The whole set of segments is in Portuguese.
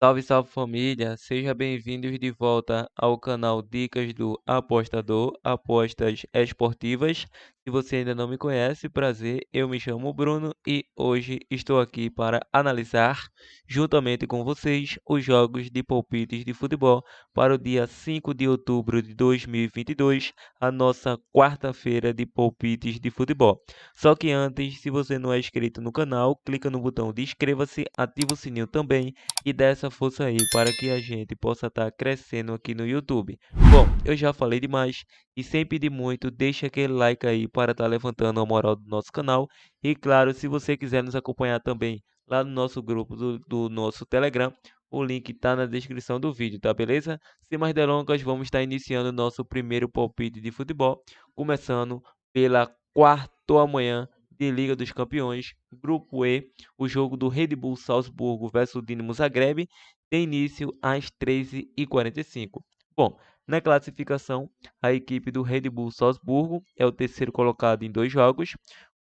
Salve, salve família, seja bem-vindos de volta ao canal Dicas do Apostador, apostas esportivas. Se você ainda não me conhece, prazer, eu me chamo Bruno e hoje estou aqui para analisar, juntamente com vocês, os jogos de palpites de futebol para o dia 5 de outubro de 2022, a nossa quarta-feira de palpites de futebol. Só que antes, se você não é inscrito no canal, clica no botão de inscreva-se, ativa o sininho também e dá essa força aí para que a gente possa estar crescendo aqui no YouTube. Bom, eu já falei demais e sem pedir muito, deixa aquele like aí para estar levantando a moral do nosso canal. E claro, se você quiser nos acompanhar também lá no nosso grupo do nosso Telegram, o link está na descrição do vídeo, tá beleza? Sem mais delongas, vamos estar iniciando o nosso primeiro palpite de futebol, começando pela quarta amanhã de Liga dos Campeões, Grupo E, o jogo do Red Bull Salzburgo versus Dinamo Zagreb tem início às 13h45. Bom, na classificação, a equipe do Red Bull Salzburgo é o terceiro colocado em 2 jogos,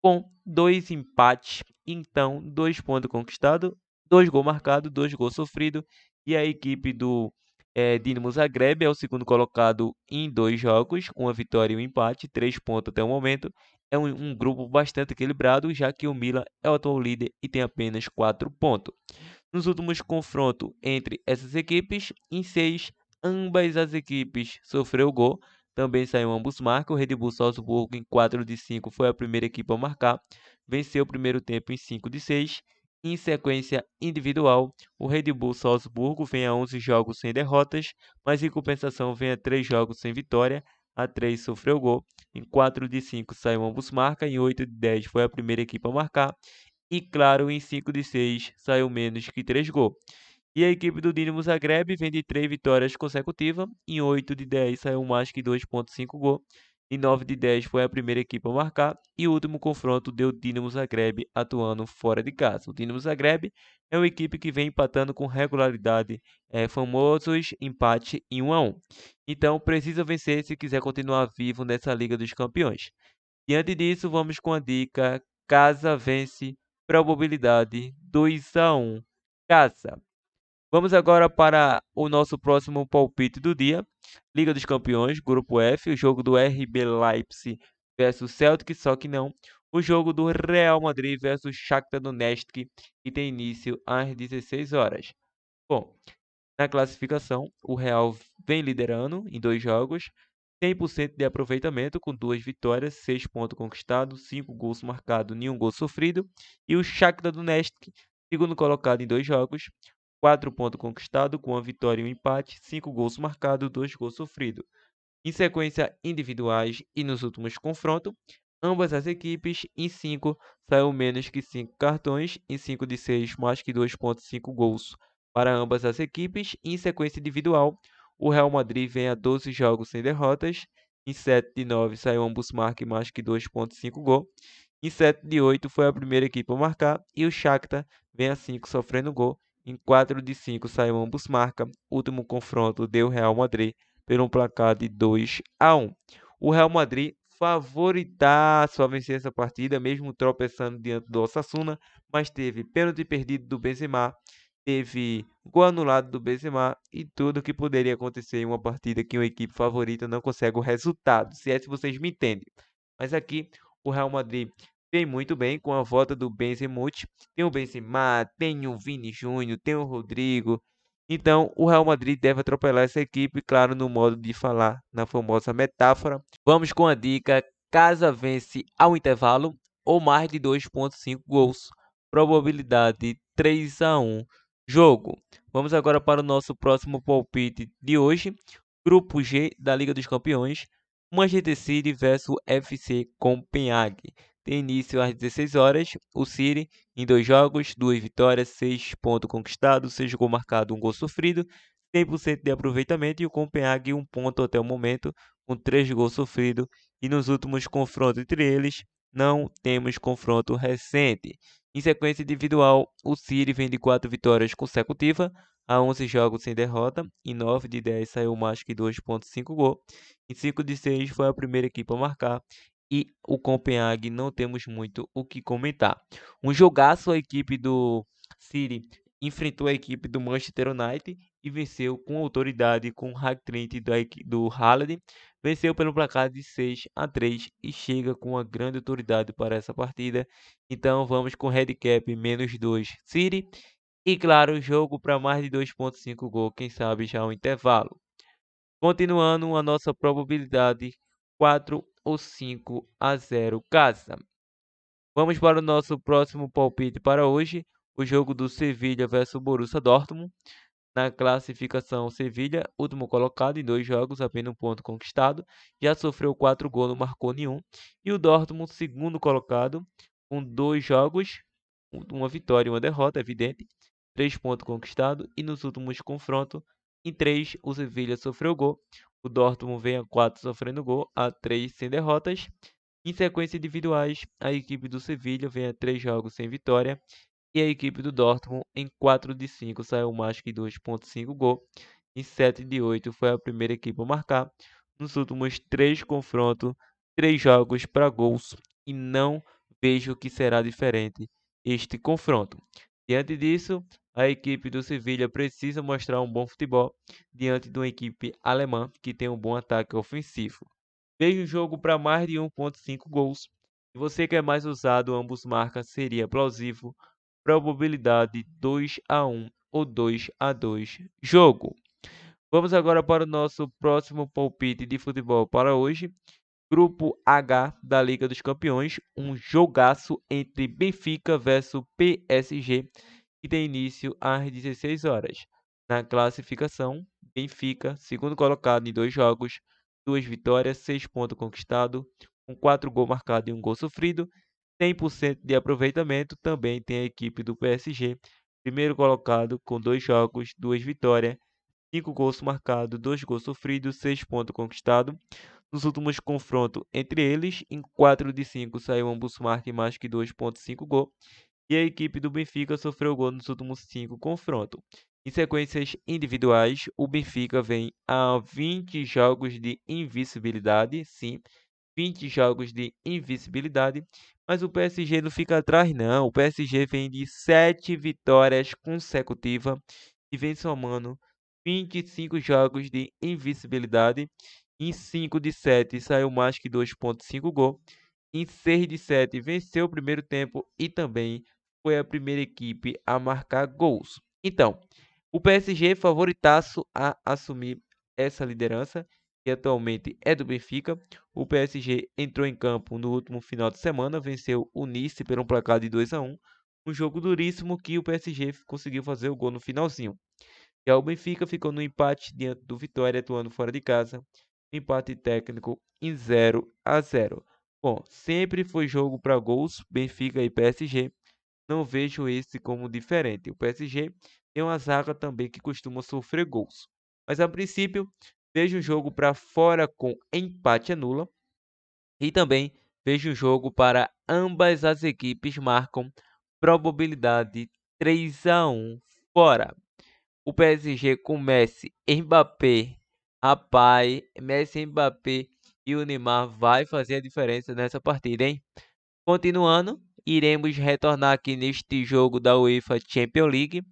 com 2 empates, então 2 pontos conquistados, 2 gols marcados, 2 gols sofridos, e a equipe do Dinamo Zagreb é o segundo colocado em 2 jogos, uma vitória e um empate, 3 pontos até o momento. É um grupo bastante equilibrado, já que o Milan é o atual líder e tem apenas 4 pontos. Nos últimos confrontos entre essas equipes, em 6, ambas as equipes sofreu gol, também saiu ambos marcas. O Red Bull Salzburgo em 4 de 5 foi a primeira equipe a marcar, venceu o primeiro tempo em 5 de 6. Em sequência individual, o Red Bull Salzburgo vem a 11 jogos sem derrotas, mas em compensação vem a 3 jogos sem vitória, a 3 sofreu gol. Em 4 de 5 saiu ambos marca, em 8 de 10 foi a primeira equipe a marcar. E claro, em 5 de 6 saiu menos que 3 gols. E a equipe do Dinamo Zagreb vem de 3 vitórias consecutivas. Em 8 de 10 saiu mais que 2,5 gols. Em 9 de 10 foi a primeira equipe a marcar. E o último confronto deu o Dinamo Zagreb atuando fora de casa. O Dinamo Zagreb é uma equipe que vem empatando com regularidade, famosos empate em 1-1. Então precisa vencer se quiser continuar vivo nessa Liga dos Campeões. Diante disso, vamos com a dica Casa vence, probabilidade 2-1, Casa. Vamos agora para o nosso próximo palpite do dia. Liga dos Campeões, Grupo F, o jogo do RB Leipzig versus Celtic, só que não. O jogo do Real Madrid versus Shakhtar Donetsk, que tem início às 16 horas. Bom, na classificação, o Real vem liderando em 2 jogos, 100% de aproveitamento com 2 vitórias, 6 pontos conquistados, 5 gols marcados, nenhum gol sofrido. E o Shakhtar Donetsk, segundo colocado em 2 jogos, 4 pontos conquistados com uma vitória e um empate, 5 gols marcados, 2 gols sofridos. Em sequência individuais e nos últimos confrontos, ambas as equipes em 5 saiu menos que 5 cartões, em 5 de 6 mais que 2,5 gols para ambas as equipes. E em sequência individual, o Real Madrid vem a 12 jogos sem derrotas, em 7 de 9 saiu ambos marcam mais que 2,5 gols. Em 7 de 8 foi a primeira equipe a marcar e o Shakhtar vem a 5 sofrendo gol. Em 4 de 5 saiu ambos marcam. Último confronto deu Real Madrid por um placar de 2-1. O Real Madrid favoritaço a vencer essa partida, mesmo tropeçando diante do Osasuna, mas teve pênalti perdido do Benzema, teve gol anulado do Benzema e tudo que poderia acontecer em uma partida que uma equipe favorita não consegue o resultado, se é se vocês me entendem. Mas aqui o Real Madrid vem muito bem com a volta do Benzema, tem o Benzema, tem o Vini Júnior, tem o Rodrigo, então, o Real Madrid deve atropelar essa equipe, claro, no modo de falar, na famosa metáfora. Vamos com a dica: casa vence ao intervalo ou mais de 2,5 gols. Probabilidade 3-1. Jogo. Vamos agora para o nosso próximo palpite de hoje. Grupo G da Liga dos Campeões. Manchester City versus FC Copenhague. Tem início às 16 horas. O City em 2 jogos, 2 vitórias, 6 pontos conquistados, 6 gols marcados, 1 gol sofrido, 100% de aproveitamento. E o Copenhague 1 ponto até o momento, com 3 gols sofridos. E nos últimos confrontos entre eles, não temos confronto recente. Em sequência individual, o City vem de 4 vitórias consecutivas, a 11 jogos sem derrota. Em 9 de 10 saiu mais que 2,5 gol. Em 5 de 6 foi a primeira equipe a marcar. E o Copenhague não temos muito o que comentar. Um jogaço, a equipe do City enfrentou a equipe do Manchester United e venceu com autoridade, com o hat-trick do Haaland, venceu pelo placar de 6-3 e chega com uma grande autoridade para essa partida. Então vamos com handicap -2 City e claro, jogo para mais de 2,5 gol, quem sabe já um intervalo. Continuando a nossa probabilidade 4 ou 5-0 casa. Vamos para o nosso próximo palpite para hoje, o jogo do Sevilha versus Borussia Dortmund. Na classificação, Sevilha, último colocado em 2 jogos, apenas um ponto conquistado, já sofreu 4 gols, não marcou nenhum. E o Dortmund, segundo colocado, com 2 jogos, uma vitória e uma derrota, evidente, 3 pontos conquistados. E nos últimos confrontos, em 3, o Sevilha sofreu gol. O Dortmund vem a 4 sofrendo gol, a 3 sem derrotas. Em sequência individuais, a equipe do Sevilha vem a 3 jogos sem vitória e a equipe do Dortmund em 4 de 5 saiu mais que 2,5 gol. Em 7 de 8 foi a primeira equipe a marcar. Nos últimos 3 confrontos, 3 jogos para gols e não vejo que será diferente este confronto. Diante disso, a equipe do Sevilha precisa mostrar um bom futebol diante de uma equipe alemã que tem um bom ataque ofensivo. Vejo o jogo para mais de 1,5 gols. Se você quer mais usado, ambos marcam, seria plausível. Probabilidade 2-1 ou 2-2 jogo. Vamos agora para o nosso próximo palpite de futebol para hoje. Grupo H da Liga dos Campeões, um jogaço entre Benfica versus PSG, que tem início às 16 horas. Na classificação, Benfica, segundo colocado em 2 jogos, 2 vitórias, 6 pontos conquistados, com 4 gols marcados e 1 gol sofrido, 100% de aproveitamento. Também tem a equipe do PSG, primeiro colocado com 2 jogos, 2 vitórias, 5 gols marcados, 2 gols sofridos, 6 pontos conquistados. Nos últimos confrontos entre eles, em 4 de 5 saiu ambos marquem mais que 2,5 gol. E a equipe do Benfica sofreu gol nos últimos 5 confrontos. Em sequências individuais, o Benfica vem a 20 jogos de invencibilidade, sim, 20 jogos de invencibilidade, mas o PSG não fica atrás não. O PSG vem de 7 vitórias consecutivas e vem somando 25 jogos de invencibilidade. Em 5 de 7 saiu mais que 2,5 gol. Em 6 de 7 venceu o primeiro tempo e também foi a primeira equipe a marcar gols. Então, o PSG é favoritaço a assumir essa liderança, que atualmente é do Benfica. O PSG entrou em campo no último final de semana, venceu o Nice por um placar de 2-1, um jogo duríssimo que o PSG conseguiu fazer o gol no finalzinho. Já o Benfica ficou no empate diante do Vitória, atuando fora de casa, empate técnico em 0-0. Bom, sempre foi jogo para gols, Benfica e PSG. Não vejo esse como diferente. O PSG tem uma zaga também que costuma sofrer gols. Mas a princípio, vejo um jogo para fora com empate anula. E também vejo um jogo para ambas as equipes marcam probabilidade 3-1 fora. O PSG com Messi, Mbappé, rapaz, Messi, Mbappé e o Neymar vai fazer a diferença nessa partida, hein? Continuando, iremos retornar aqui neste jogo da UEFA Champions League.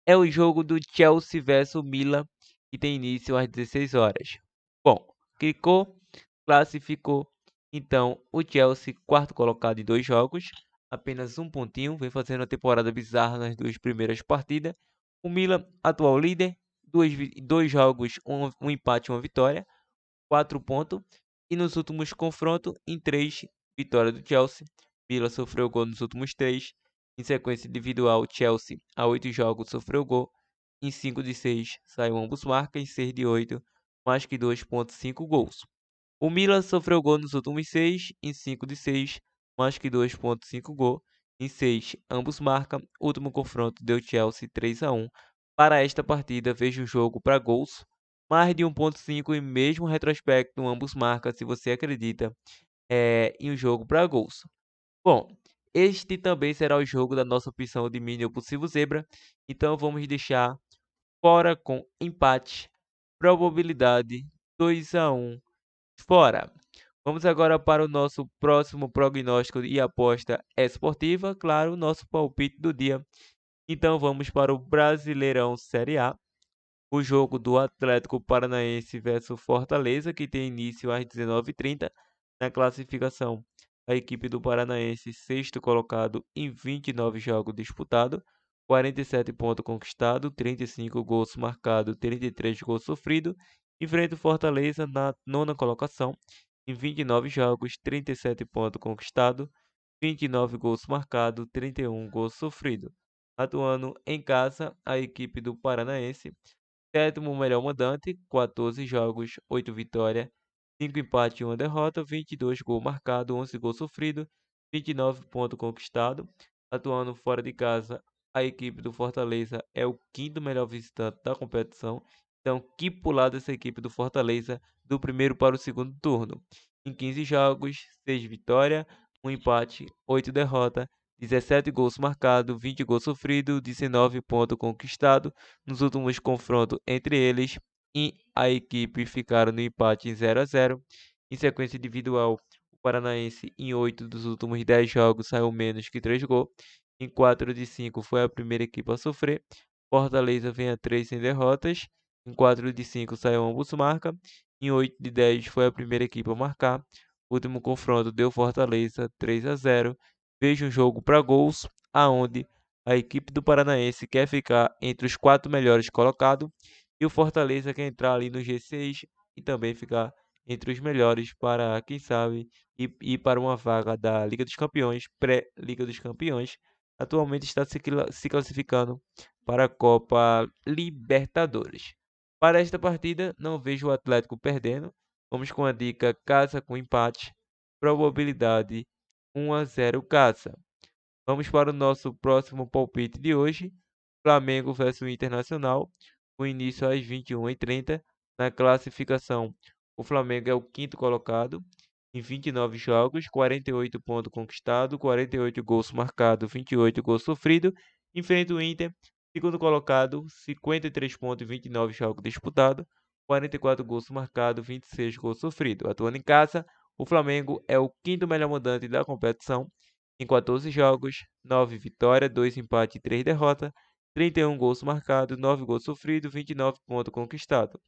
É o jogo do Chelsea versus Milan, que tem início às 16 horas. Bom, clicou, classificou. Então, o Chelsea, quarto colocado em 2 jogos, apenas um pontinho, vem fazendo uma temporada bizarra nas 2 primeiras partidas. O Milan, atual líder, 2 jogos, um empate e uma vitória, 4 pontos. E nos últimos confrontos, em 3, vitória do Chelsea. Milan sofreu gol nos últimos 3. Em sequência individual, Chelsea, a 8 jogos, sofreu gol. Em 5 de 6, saiu ambos marcas. Em 6 de 8, mais que 2,5 gols. O Milan sofreu gol nos últimos 6, em 5 de 6, mais que 2,5 gol. Em 6, ambos marcam. Último confronto deu Chelsea 3-1. Para esta partida, vejo o jogo para gols, mais de 1,5 e mesmo retrospecto, ambos marcam, se você acredita, em um jogo para gols. Bom, este também será o jogo da nossa opção de mini ou possível zebra, então vamos deixar fora com empate, probabilidade 2-1 fora. Vamos agora para o nosso próximo prognóstico e aposta esportiva, claro, o nosso palpite do dia. Então vamos para o Brasileirão Série A. O jogo do Atlético Paranaense versus Fortaleza, que tem início às 19h30 na classificação. A equipe do Paranaense, sexto colocado em 29 jogos disputados, 47 pontos conquistados, 35 gols marcados, 33 gols sofridos, enfrenta o Fortaleza na nona colocação, em 29 jogos, 37 pontos conquistados, 29 gols marcados, 31 gols sofridos. Atuando em casa, a equipe do Paranaense, sétimo melhor mandante, 14 jogos, 8 vitórias, 5 empates e 1 derrota, 22 gols marcados, 11 gols sofridos, 29 pontos conquistados. Atuando fora de casa, a equipe do Fortaleza é o quinto melhor visitante da competição. Então, que pular dessa equipe do Fortaleza do primeiro para o segundo turno. Em 15 jogos, 6 vitórias, 1 empate, 8 derrotas, 17 gols marcados, 20 gols sofridos, 19 pontos conquistados nos últimos confrontos entre eles, e a equipe ficaram no empate em 0-0. Em sequência individual, o Paranaense em 8 dos últimos 10 jogos saiu menos que 3 gols. Em 4 de 5 foi a primeira equipe a sofrer. Fortaleza vem a 3 sem derrotas. Em 4 de 5 saiu ambos marca. Em 8 de 10 foi a primeira equipe a marcar. O último confronto deu Fortaleza 3-0. Veja um jogo para gols, aonde a equipe do Paranaense quer ficar entre os 4 melhores colocados e o Fortaleza quer entrar ali no G6 e também ficar entre os melhores para, quem sabe, ir para uma vaga da Liga dos Campeões, pré-Liga dos Campeões. Atualmente está se classificando para a Copa Libertadores. Para esta partida, não vejo o Atlético perdendo. Vamos com a dica casa com empate, probabilidade 1-0 casa. Vamos para o nosso próximo palpite de hoje. Flamengo versus Internacional. O início às 21h30. Na classificação, o Flamengo é o quinto colocado. Em 29 jogos, 48 pontos conquistados, 48 gols marcados, 28 gols sofridos. Enfrenta o Inter, segundo colocado, 53 pontos em 29 jogos disputados, 44 gols marcados, 26 gols sofridos. Atuando em casa, o Flamengo é o quinto melhor mandante da competição. Em 14 jogos, 9 vitórias, 2 empates e 3 derrotas, 31 gols marcados, 9 gols sofridos, 29 pontos conquistados.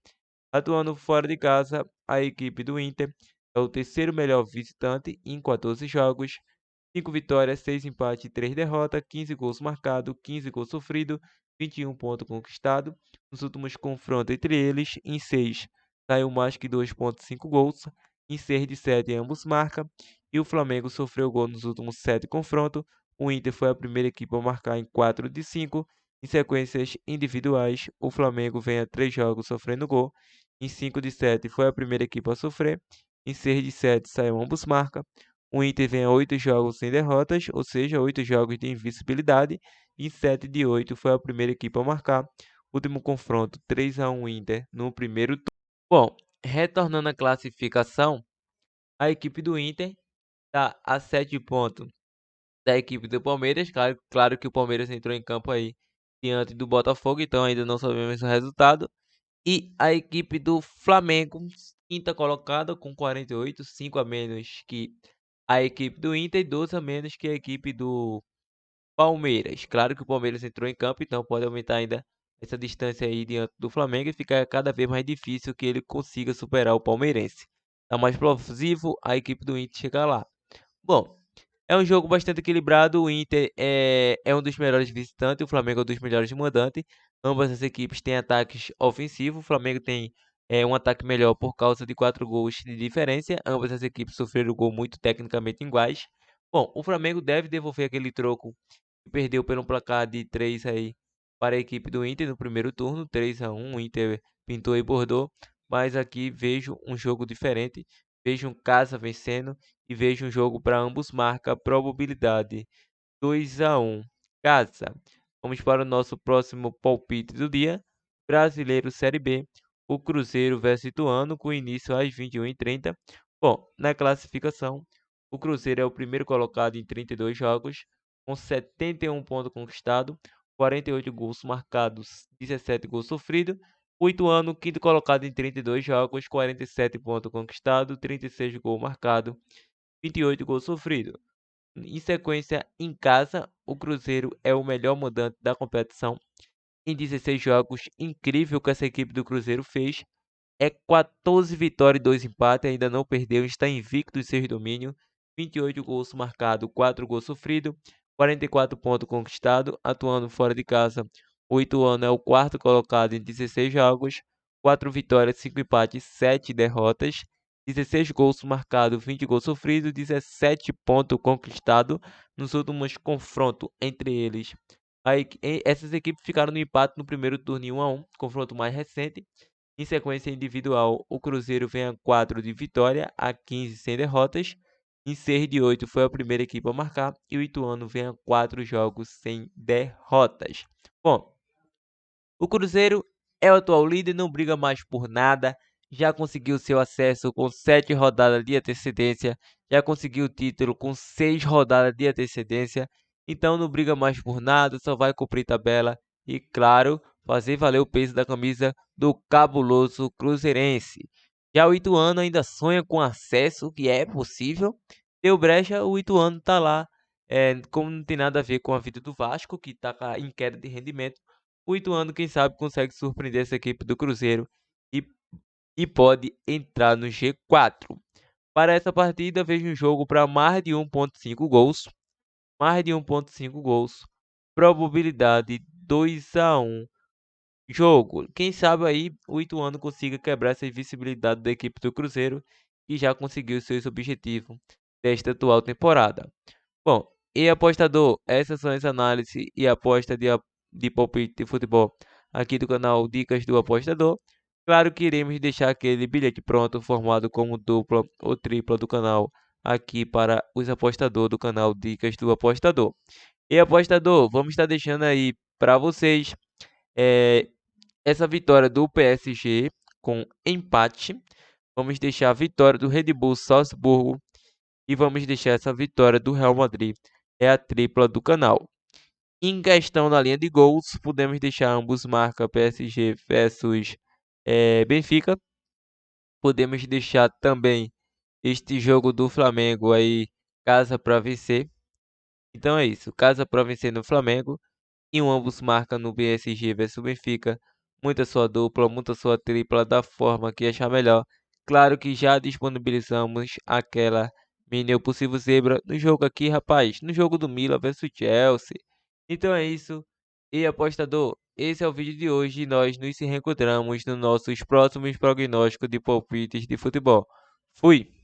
Atuando fora de casa, a equipe do Inter é o terceiro melhor visitante em 14 jogos, 5 vitórias, 6 empates e 3 derrotas, 15 gols marcados, 15 gols sofridos, 21 pontos conquistados. Nos últimos confrontos entre eles, em 6 saiu mais que 2,5 gols, em 6 de 7 ambos marcam, e o Flamengo sofreu gol nos últimos 7 confrontos. O Inter foi a primeira equipe a marcar em 4 de 5. Em sequências individuais, o Flamengo vem a 3 jogos sofrendo gol. Em 5 de 7 foi a primeira equipe a sofrer. Em 6 de 7 saiu ambos marcam. O Inter vem a 8 jogos sem derrotas, ou seja, 8 jogos de invencibilidade. Em 7 de 8 foi a primeira equipe a marcar. Último confronto, 3-1 Inter no primeiro turno. Bom, retornando à classificação, a equipe do Inter está a 7 pontos da equipe do Palmeiras. Claro que o Palmeiras entrou em campo aí diante do Botafogo, então ainda não sabemos o resultado. E a equipe do Flamengo, quinta colocada com 48, 5 a menos que a equipe do Inter e 12 a menos que a equipe do Palmeiras. Claro que o Palmeiras entrou em campo, então pode aumentar ainda essa distância aí diante do Flamengo e ficar cada vez mais difícil que ele consiga superar o palmeirense. Tá mais plausível a equipe do Inter chegar lá. Bom, é um jogo bastante equilibrado. O Inter é um dos melhores visitantes, o Flamengo é um dos melhores mandantes. Ambas as equipes têm ataques ofensivos. O Flamengo tem um ataque melhor por causa de 4 gols de diferença. Ambas as equipes sofreram gol muito tecnicamente iguais. Bom, o Flamengo deve devolver aquele troco que perdeu pelo placar de 3 aí para a equipe do Inter no primeiro turno, 3-1. O Inter pintou e bordou, mas aqui vejo um jogo diferente. Vejo um Casa vencendo e vejo um jogo para ambos marca probabilidade 2-1 Casa. Vamos para o nosso próximo palpite do dia. Brasileiro Série B. O Cruzeiro versus Ituano com início às 21h30. Bom, na classificação, o Cruzeiro é o primeiro colocado em 32 jogos, com 71 pontos conquistados, 48 gols marcados, 17 gols sofridos. O Ituano, quinto colocado em 32 jogos, 47 pontos conquistados, 36 gols marcados, 28 gols sofridos. Em sequência, em casa, o Cruzeiro é o melhor mandante da competição. Em 16 jogos, incrível que essa equipe do Cruzeiro fez. É 14 vitórias e 2 empates, ainda não perdeu, está invicto em seus domínios. 28 gols marcados, 4 gols sofridos, 44 pontos conquistados, atuando fora de casa. O Ituano é o quarto colocado em 16 jogos, 4 vitórias, 5 empates, 7 derrotas. 16 gols marcados, 20 gols sofridos, 17 pontos conquistados nos últimos confrontos entre eles. Essas equipes ficaram no empate no primeiro turno em 1-1, confronto mais recente. Em sequência individual, o Cruzeiro vem a 4 de vitória, a 15 sem derrotas. Em 6 de 8 foi a primeira equipe a marcar e o Ituano vem a 4 jogos sem derrotas. Bom, o Cruzeiro é o atual líder, não briga mais por nada, já conseguiu seu acesso com 7 rodadas de antecedência, já conseguiu o título com 6 rodadas de antecedência, então não briga mais por nada, só vai cumprir tabela e, claro, fazer valer o peso da camisa do cabuloso cruzeirense. Já o Ituano ainda sonha com acesso, que é possível. Deu brecha, o Ituano tá lá, como não tem nada a ver com a vida do Vasco, que tá em queda de rendimento. O Ituano, quem sabe, consegue surpreender essa equipe do Cruzeiro e, e pode entrar no G4. Para essa partida, vejo um jogo para mais de 1.5 gols. Mais de 1.5 gols. Probabilidade 2-1. Jogo. Quem sabe aí o Ituano consiga quebrar essa invisibilidade da equipe do Cruzeiro, que já conseguiu seus objetivos desta atual temporada. Bom, e apostador, essas são as análises e apostas de palpite de futebol aqui do canal Dicas do Apostador. Claro que iremos deixar aquele bilhete pronto, formado como dupla ou tripla do canal, aqui para os apostadores do canal Dicas do Apostador. E apostador, vamos estar deixando aí para vocês eh, essa vitória do PSG com empate. Vamos deixar a vitória do Red Bull Salzburgo e vamos deixar essa vitória do Real Madrid. É a tripla do canal. Em questão da linha de gols, podemos deixar ambos marca PSG versus Benfica. Podemos deixar também este jogo do Flamengo aí, casa para vencer. Então é isso, casa para vencer no Flamengo. E um ambos marca no PSG versus Benfica. Muita sua dupla, muita sua tripla da forma que achar melhor. Claro que já disponibilizamos aquela mini ou possível zebra no jogo aqui, rapaz. No jogo do Milan versus Chelsea. Então é isso. E apostador, esse é o vídeo de hoje e nós nos reencontramos nos nossos próximos prognósticos de palpites de futebol. Fui!